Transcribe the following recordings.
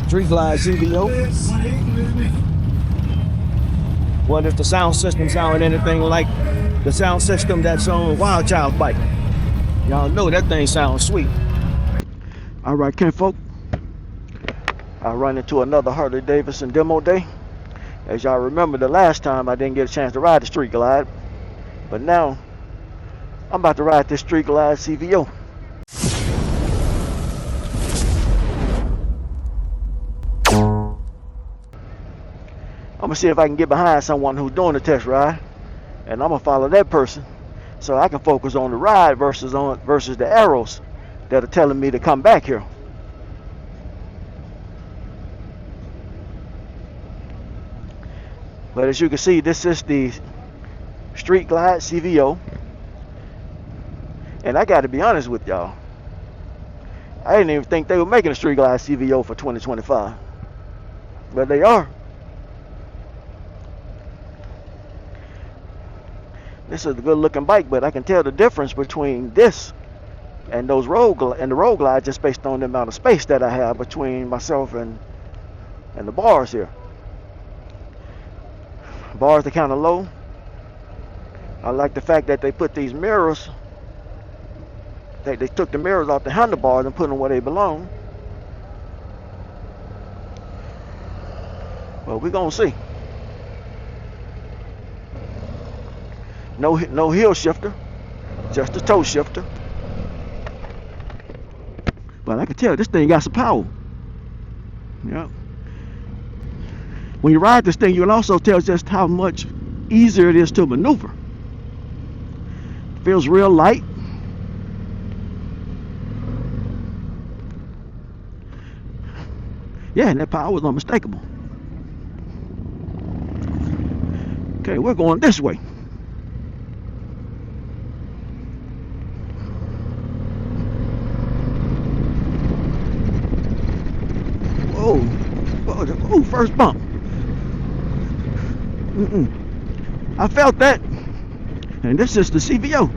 Street Glide CVO. What if the sound system sounded anything like the sound system that's on Wild Child's bike? Y'all know that thing sounds sweet. All right, kinfolk. I run into another Harley Davidson demo day. As y'all remember, the last time I didn't get a chance to ride the Street Glide, but now I'm about to ride this Street Glide CVO. I'm gonna see if I can get behind someone who's doing the test ride, and I'm gonna follow that person so I can focus on the ride versus the arrows that are telling me to come back here. But as you can see, this is the Street Glide CVO, and I got to be honest with y'all, I didn't even think they were making a Street Glide CVO for 2025, but they are. This is a good looking bike, but I can tell the difference between this and those road glide just based on the amount of space that I have between myself and the bars here. Bars are kind of low. I like the fact that they put these mirrors, they took the mirrors off the handlebars and put them where they belong. Well, we're gonna see. No heel shifter, just a toe shifter. But I can tell this thing got some power. Yeah. When you ride this thing, you can also tell just how much easier it is to maneuver. It feels real light. Yeah, and that power is unmistakable. Okay, we're going this way. Whoa, first bump. I felt that. And this is the CVO.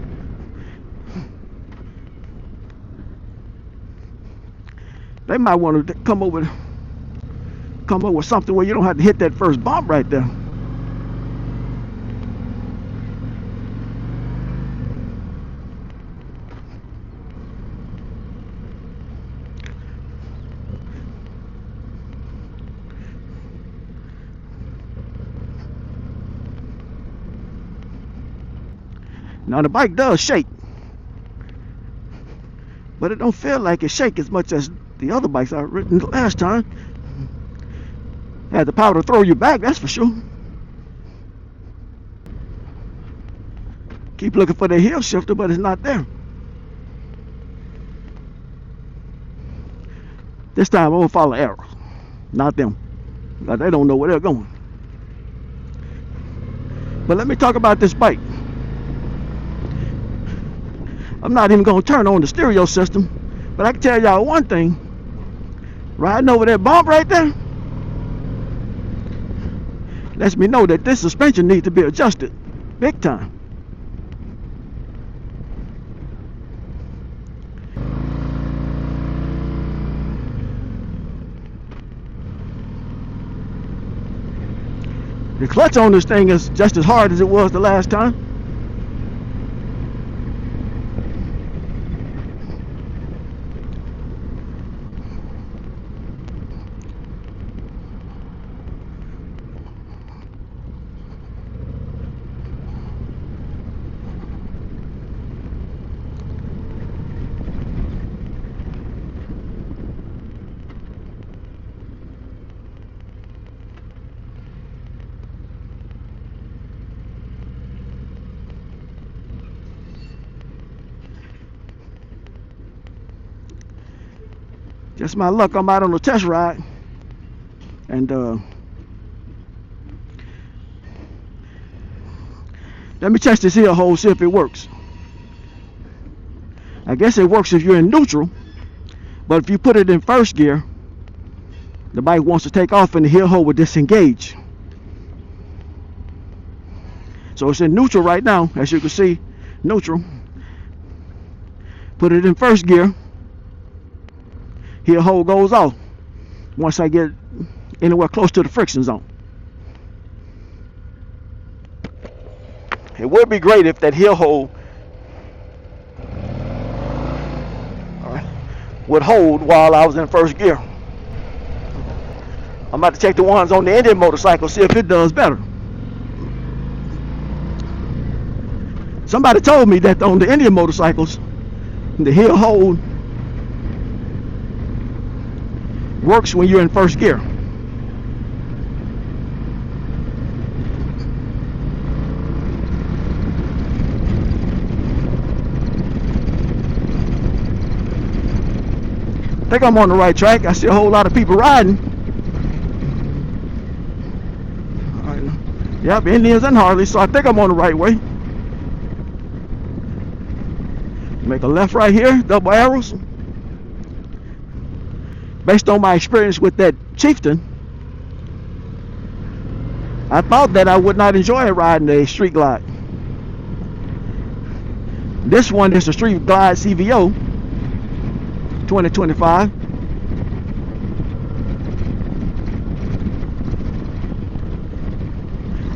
They might want to come up with something where you don't have to hit that first bump right there. Now the bike does shake, but it don't feel like it shake as much as the other bikes I've ridden the last time. It had the power to throw you back, that's for sure. Keep looking for the heel shifter, but it's not there. This time I'm gonna follow arrows, not them. They don't know where they're going. But let me talk about this bike. I'm not even going to turn on the stereo system, but I can tell y'all one thing. Riding over that bump right there lets me know that this suspension needs to be adjusted big time. The clutch on this thing is just as hard as it was the last time. Just my luck, I'm out on a test ride, and let me test this heel hold, see if it works. I guess it works if you're in neutral, but if you put it in first gear, the bike wants to take off and the heel hold will disengage. So it's in neutral right now, as you can see, neutral. Put it in first gear, heel hold goes off. once I get anywhere close to the friction zone. It would be great if that heel hold would hold while I was in first gear. I'm about to check the ones on the Indian motorcycle, see if it does better. Somebody told me that on the Indian motorcycles, the heel hold works when you're in first gear. I think I'm on the right track. I see a whole lot of people riding. All right. Yep, Indians and Harleys, so I think I'm on the right way. Make a left right here, double arrows. Based on my experience with that Chieftain, I thought that I would not enjoy riding a Street Glide. This one is the Street Glide CVO 2025.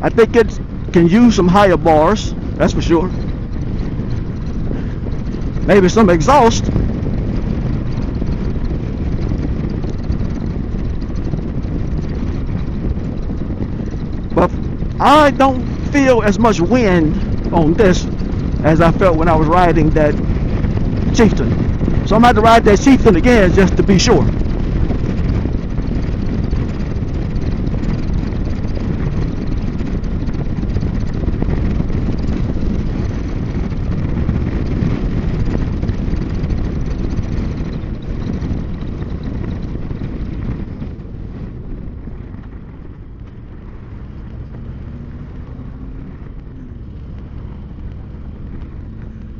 I think it can use some higher bars, that's for sure. Maybe some exhaust. But I don't feel as much wind on this as I felt when I was riding that Chieftain. So I'm going to have to ride that Chieftain again just to be sure.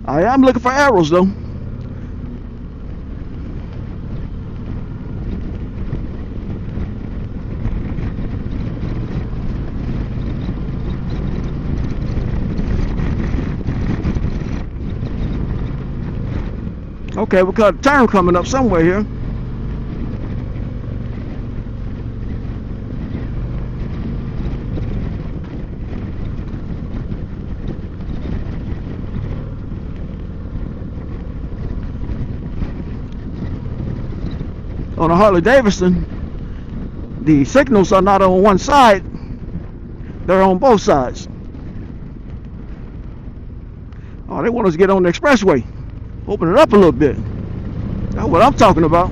I am looking for arrows though. Okay, we got a turn coming up somewhere here. On a Harley Davidson, the signals are not on one side, they're on both sides. Oh, they want us to get on the expressway. Open it up a little bit. That's what I'm talking about.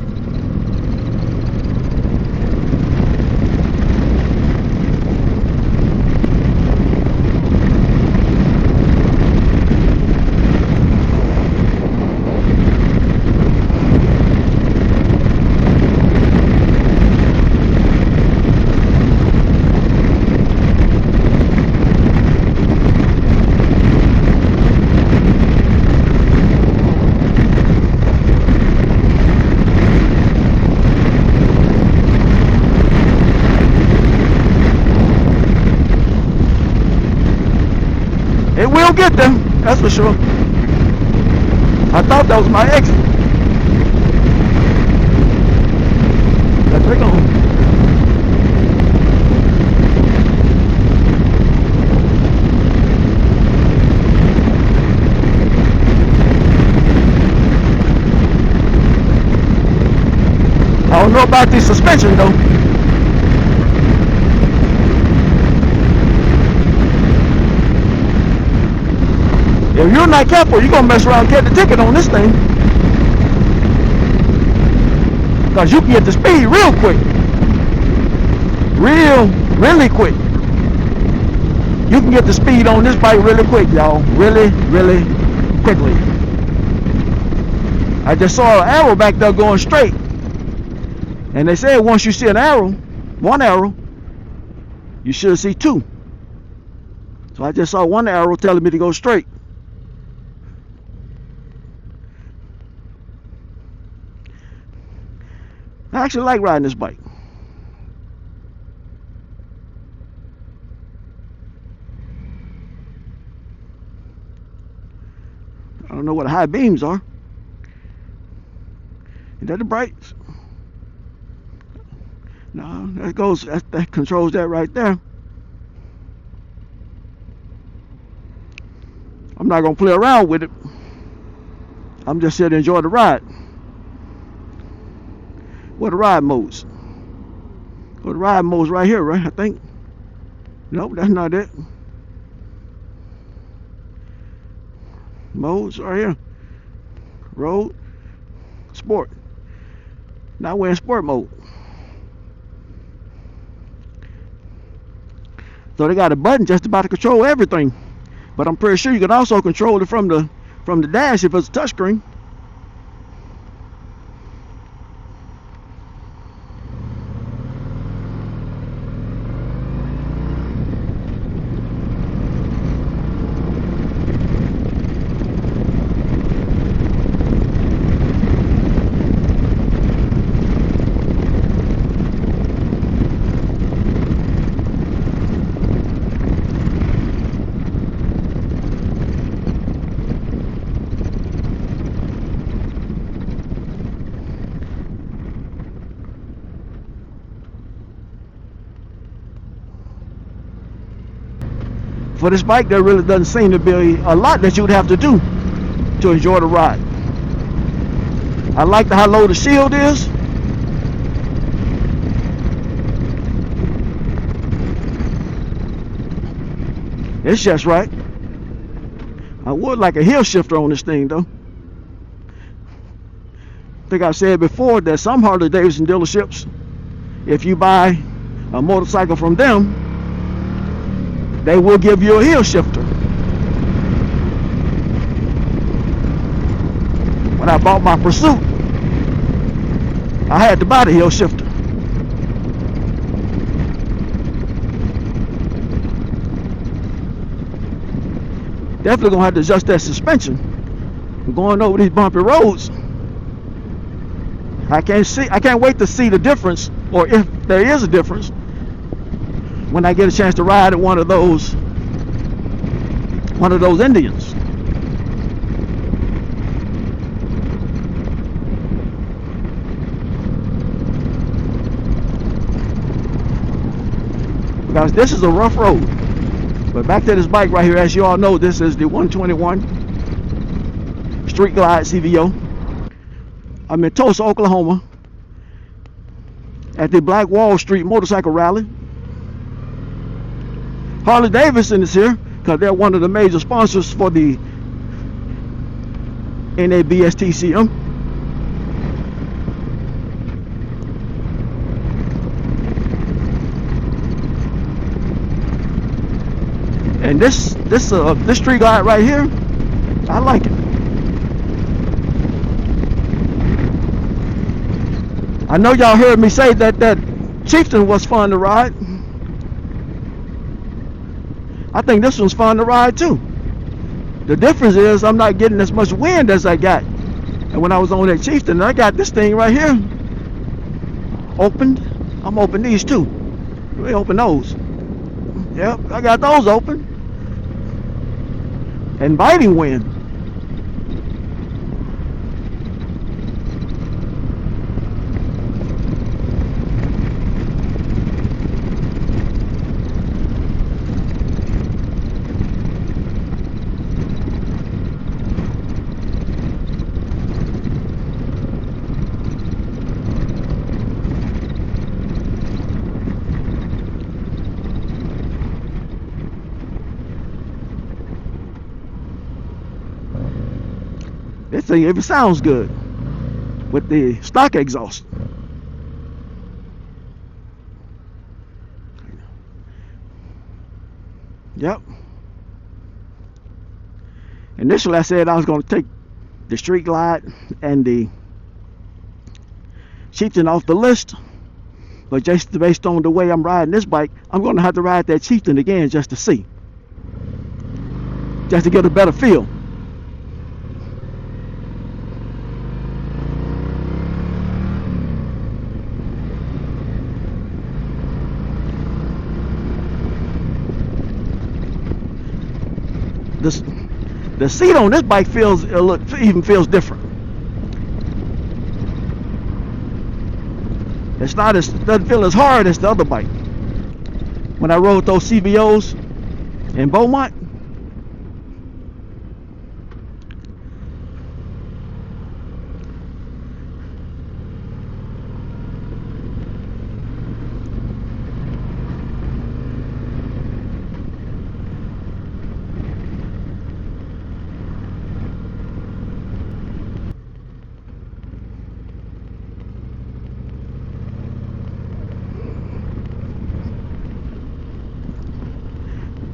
It will get there, that's for sure. I thought that was my exit. Let's click on. I don't know about the suspension though. If you're not careful, you're gonna mess around and get the ticket on this thing. Cause you can get the speed real quick. Really quick. You can get the speed on this bike really quick, y'all. Really quickly. I just saw an arrow back there going straight. And they said once you see an arrow, one arrow, you should see two. So I just saw one arrow telling me to go straight. I actually like riding this bike. I don't know what the high beams are. Is that the brights? No, that controls that right there. I'm not gonna play around with it. I'm just here to enjoy the ride. What the ride modes? Well, the ride mode's right here, right? I think. Nope, that's not it. Modes right here. Road, sport. Now we're in sport mode. So they got a button just about to control everything. But I'm pretty sure you can also control it from the dash if it's a touchscreen. For this bike, there really doesn't seem to be a lot that you would have to do to enjoy the ride. I like how low the shield is. It's just right. I would like a hill shifter on this thing though. I think I've said before that some Harley Davidson dealerships, if you buy a motorcycle from them, they will give you a hill shifter. When I bought my Pursuit, I had to buy the hill shifter. Definitely gonna have to adjust that suspension. I'm going over these bumpy roads. I can't wait to see the difference, or if there is a difference, when I get a chance to ride at one of those Indians. Because this is a rough road. But back to this bike right here, as you all know, this is the 121 Street Glide CVO. I'm in Tulsa, Oklahoma, at the Black Wall Street Motorcycle Rally. Harley Davidson is here because they're one of the major sponsors for the NABSTCM. And this Street Glide right here, I like it. I know y'all heard me say that Chieftain was fun to ride. I think this one's fun to ride too. The difference is I'm not getting as much wind as I got. And when I was on that Chieftain, I got this thing right here opened. I'm open these too. We open those. Yep, I got those open. And biting wind. Let's see if it sounds good with the stock exhaust. Yep. Initially I said I was going to take the Street Glide and the Chieftain off the list, but just based on the way I'm riding this bike, I'm going to have to ride that Chieftain again just to see, just to get a better feel. The seat on this bike even feels different. doesn't feel as hard as the other bike. When I rode those CVOs in Beaumont,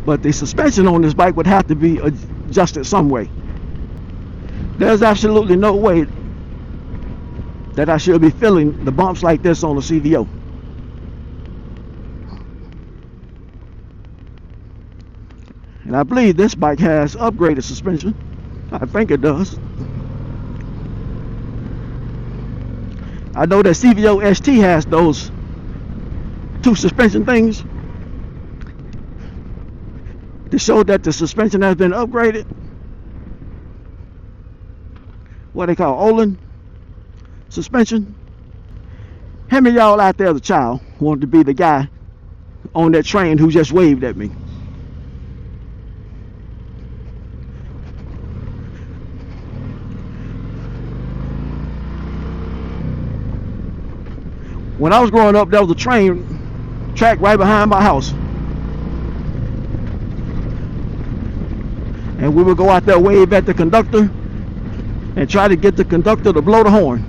but the suspension on this bike would have to be adjusted some way. There's absolutely no way that I should be feeling the bumps like this on a CVO. And I believe this bike has upgraded suspension. I think it does. I know that CVO ST has those two suspension things to show that the suspension has been upgraded. What they call Olin suspension. How many of y'all out there as a child wanted to be the guy on that train who just waved at me? When I was growing up, there was a train track right behind my house. And we would go out there, wave at the conductor, and try to get the conductor to blow the horn.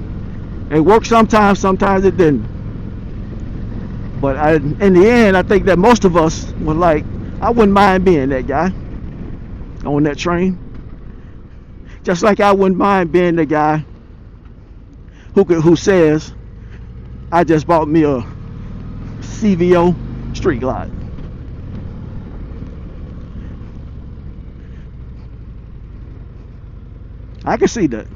It worked sometimes, sometimes it didn't. But in the end, I think that most of us were like, I wouldn't mind being that guy on that train. Just like I wouldn't mind being the guy who says, I just bought me a CVO street glide. I can see that.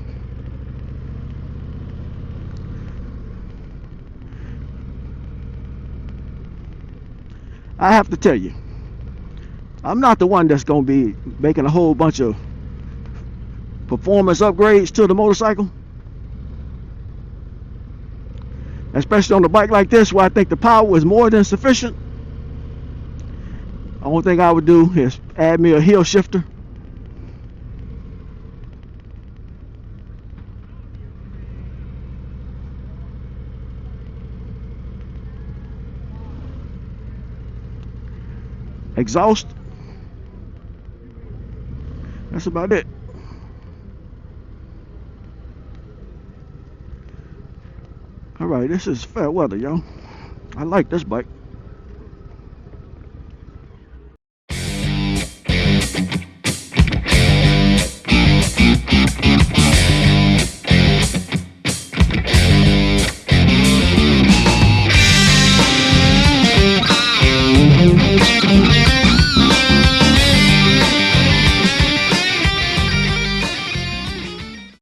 I have to tell you, I'm not the one that's going to be making a whole bunch of performance upgrades to the motorcycle. Especially on a bike like this where I think the power is more than sufficient. The only thing I would do is add me a hill shifter. Exhaust. That's about it. Alright, this is fair weather, y'all. I like this bike.